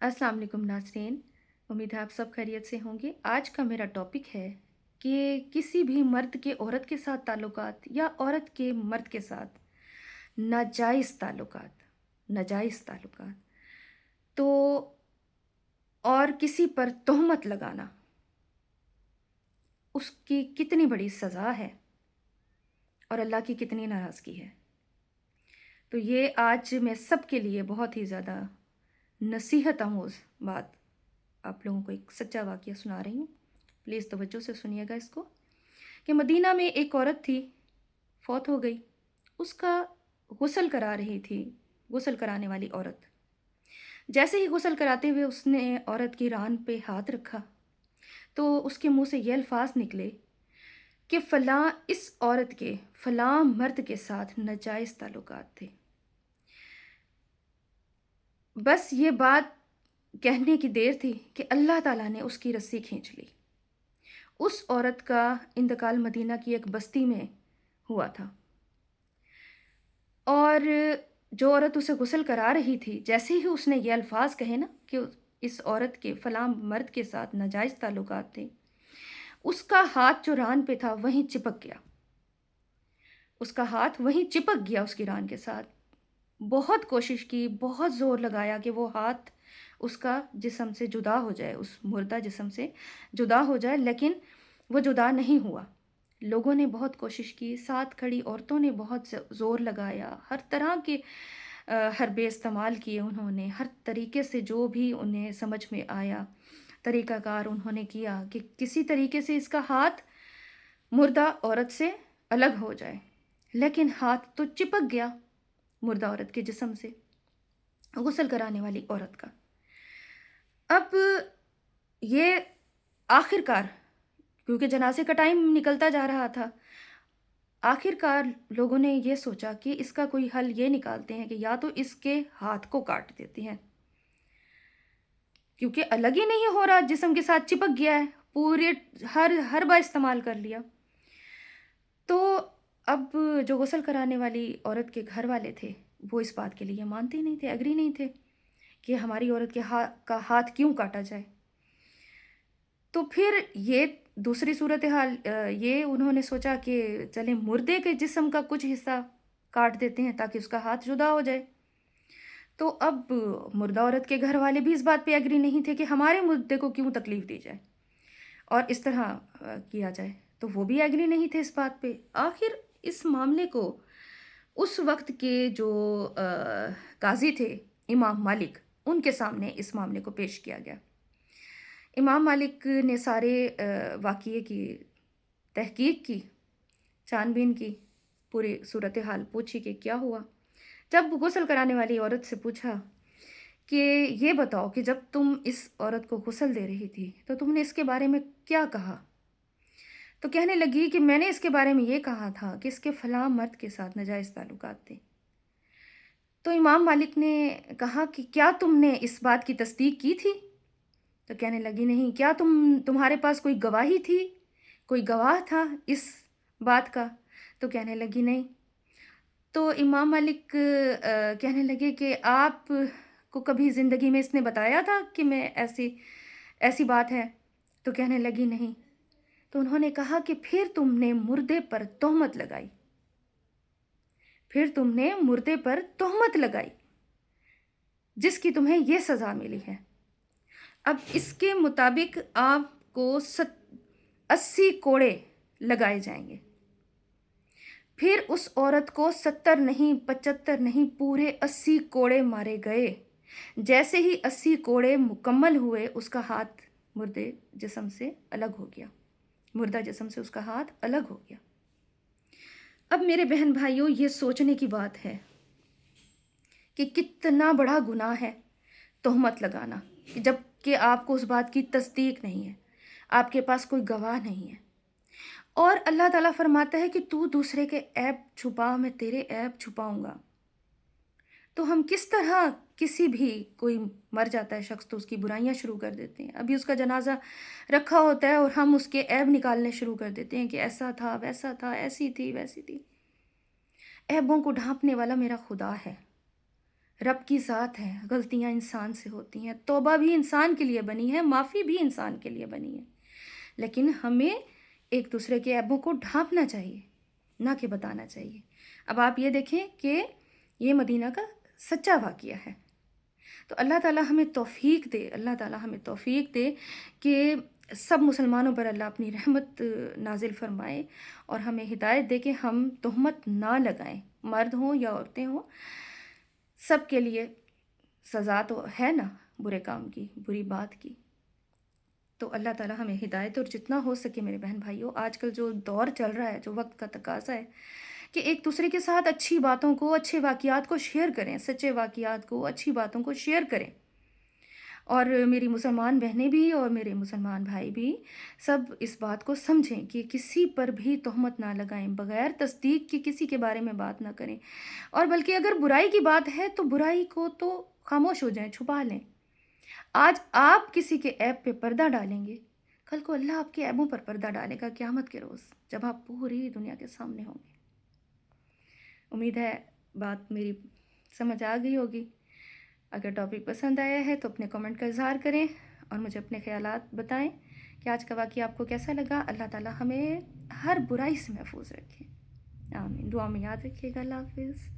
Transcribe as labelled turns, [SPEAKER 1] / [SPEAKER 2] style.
[SPEAKER 1] अस्सलाम वालेकुम नाज़रीन। उम्मीद है आप सब खैरियत से होंगे। आज का मेरा टॉपिक है कि किसी भी मर्द के औरत के साथ ताल्लुकात या औरत के मर्द के साथ नाजायज़ ताल्लुकात तो और किसी पर तोहमत लगाना, उसकी कितनी बड़ी सज़ा है और अल्लाह की कितनी नाराज़गी है। तो ये आज मैं सबके लिए बहुत ही ज़्यादा नसीहत आमोज़ बात आप लोगों को एक सच्चा वाक़या सुना रही हूँ। प्लीज़ तवज्जो से सुनिएगा इसको। कि मदीना में एक औरत थी, फ़ौत हो गई। उसका गुस्ल करा रही थी, गुस्ल कराने वाली औरत। जैसे ही गुस्ल कराते हुए उसने औरत की रान पे हाथ रखा, तो उसके मुँह से ये अल्फ़ाज़ निकले कि फ़लाँ इस औरत के फ़लाँ मर्द के साथ नाजायज़ ताल्लुकात थे। बस ये बात कहने की देर थी कि अल्लाह ताला ने उसकी रस्सी खींच ली। उस औरत का इंतकाल मदीना की एक बस्ती में हुआ था और जो औरत उसे गुस्ल करा रही थी, जैसे ही उसने ये अल्फ़ाज़ कहे ना कि इस औरत के फ़लाँ मर्द के साथ नाजायज़ ताल्लुकात थे, उसका हाथ जो रान पे था वहीं चिपक गया। उसका हाथ वहीं चिपक गया उसकी रान के साथ। बहुत कोशिश की, बहुत ज़ोर लगाया कि वो हाथ उसका जिस्म से जुदा हो जाए, उस मुर्दा जिस्म से जुदा हो जाए, लेकिन वो जुदा नहीं हुआ। लोगों ने बहुत कोशिश की, साथ खड़ी औरतों ने बहुत ज़ोर लगाया, हर तरह के हरबे इस्तेमाल किए उन्होंने, हर तरीके से जो भी उन्हें समझ में आया, तरीक़ाकार उन्होंने किया कि किसी तरीके से इसका हाथ मुर्दा औरत से अलग हो जाए। लेकिन हाथ तो चिपक गया मुर्दा औरत के जिस्म से, गुस्ल कराने वाली औरत का। अब ये आखिरकार, क्योंकि जनाज़े का टाइम निकलता जा रहा था, आखिरकार लोगों ने ये सोचा कि इसका कोई हल ये निकालते हैं कि या तो इसके हाथ को काट देते हैं, क्योंकि अलग ही नहीं हो रहा, जिस्म के साथ चिपक गया है, पूरे हर हरबा इस्तेमाल कर लिया। तो अब जो गुस्ल कराने वाली औरत के घर वाले थे, वो इस बात के लिए मानते ही नहीं थे, एग्री नहीं थे कि हमारी औरत के का हाथ क्यों काटा जाए। तो फिर ये दूसरी सूरत हाल ये उन्होंने सोचा कि चलें मुर्दे के जिस्म का कुछ हिस्सा काट देते हैं ताकि उसका हाथ जुदा हो जाए। तो अब मुर्दा औरत के घर वाले भी इस बात पे एग्री नहीं थे कि हमारे मुर्दे को क्यों तकलीफ़ दी जाए और इस तरह किया जाए। तो वो भी एग्री नहीं थे इस बात पे। आखिर इस मामले को उस वक़्त के जो काज़ी थे, इमाम मालिक, उनके सामने इस मामले को पेश किया गया। इमाम मालिक ने सारे वाक़ये की तहकीक की, छानबीन की, पूरी सूरत हाल पूछी कि क्या हुआ। जब गुस्ल कराने वाली औरत से पूछा कि ये बताओ कि जब तुम इस औरत को गुस्ल दे रही थी, तो तुमने इसके बारे में क्या कहा? तो कहने लगी कि मैंने इसके बारे में ये कहा था कि इसके फलाँ मर्द के साथ नाजायज़ ताल्लुकात थे। तो इमाम मालिक ने कहा कि क्या तुमने इस बात की तस्दीक की थी? तो कहने लगी नहीं। क्या तुम्हारे पास कोई गवाही थी? कोई गवाह था इस बात का? तो कहने लगी नहीं। तो इमाम मालिक कहने लगे कि आप को कभी ज़िंदगी में इसने बताया था कि मैं ऐसी ऐसी बात है? तो कहने लगी नहीं। तो उन्होंने कहा कि फिर तुमने मुर्दे पर तोहमत लगाई, फिर तुमने मुर्दे पर तोहमत लगाई, जिसकी तुम्हें ये सज़ा मिली है। अब इसके मुताबिक आपको 80 कोड़े लगाए जाएँगे। फिर उस औरत को 70 नहीं, 75 नहीं, पूरे 80 कोड़े मारे गए। जैसे ही 80 कोड़े मुकम्मल हुए, उसका हाथ मुर्दे जिस्म से अलग हो गया। मुर्दा जिस्म से उसका हाथ अलग हो गया। अब मेरे बहन भाइयों, ये सोचने की बात है कि कितना बड़ा गुनाह है तोहमत लगाना, कि जबकि आपको उस बात की तस्दीक नहीं है, आपके पास कोई गवाह नहीं है। और अल्लाह ताला फरमाता है कि तू दूसरे के ऐब छुपा, मैं तेरे ऐब छुपाऊँगा। तो हम किस तरह, किसी भी कोई मर जाता है शख्स तो उसकी बुराइयाँ शुरू कर देते हैं। अभी उसका जनाज़ा रखा होता है और हम उसके ऐब निकालने शुरू कर देते हैं कि ऐसा था, वैसा था, ऐसी थी, वैसी थी। ऐबों को ढाँपने वाला मेरा खुदा है। رب کی ذات ہے، غلطیاں انسان سے ہوتی ہیں، توبہ بھی انسان کے لیے بنی ہے، معافی بھی انسان کے لیے بنی ہے، لیکن ہمیں ایک دوسرے کے عیبوں کو ڈھانپنا چاہیے، نہ کہ بتانا چاہیے۔ اب آپ یہ دیکھیں کہ یہ مدینہ کا سچا واقعہ ہے، تو اللہ تعالیٰ ہمیں توفیق دے، اللہ تعالیٰ ہمیں توفیق دے کہ سب مسلمانوں پر اللہ اپنی رحمت نازل فرمائے، اور ہمیں ہدایت دے کہ ہم تہمت نہ لگائیں، مرد ہوں یا عورتیں ہوں، سب کے لیے سزا تو ہے نا برے کام کی، بری بات کی۔ تو اللہ تعالیٰ ہمیں ہدایت، اور جتنا ہو سکے میرے بہن بھائیوں، آج کل جو دور چل رہا ہے، جو وقت کا تقاضا ہے کہ ایک دوسرے کے ساتھ اچھی باتوں کو، اچھے واقعات کو شیئر کریں، سچے واقعات کو، اچھی باتوں کو شیئر کریں، اور میری مسلمان بہنیں بھی اور میرے مسلمان بھائی بھی سب اس بات کو سمجھیں کہ کسی پر بھی تہمت نہ لگائیں، بغیر تصدیق کے کسی کے بارے میں بات نہ کریں، اور بلکہ اگر برائی کی بات ہے تو برائی کو تو خاموش ہو جائیں، چھپا لیں۔ آج آپ کسی کے عیب پہ پردہ ڈالیں گے، کل کو اللہ آپ کے عیبوں پر پردہ ڈالے گا قیامت کے روز، جب آپ پوری دنیا کے سامنے ہوں گے۔ امید ہے بات میری سمجھ آ گئی ہوگی۔ اگر ٹاپک پسند آیا ہے تو اپنے کمنٹ کا اظہار کریں، اور مجھے اپنے خیالات بتائیں کہ آج کا واقعہ آپ کو کیسا لگا۔ اللہ تعالیٰ ہمیں ہر برائی سے محفوظ رکھے، آمین۔ دعا میں یاد رکھیے گا۔ اللہ حافظ۔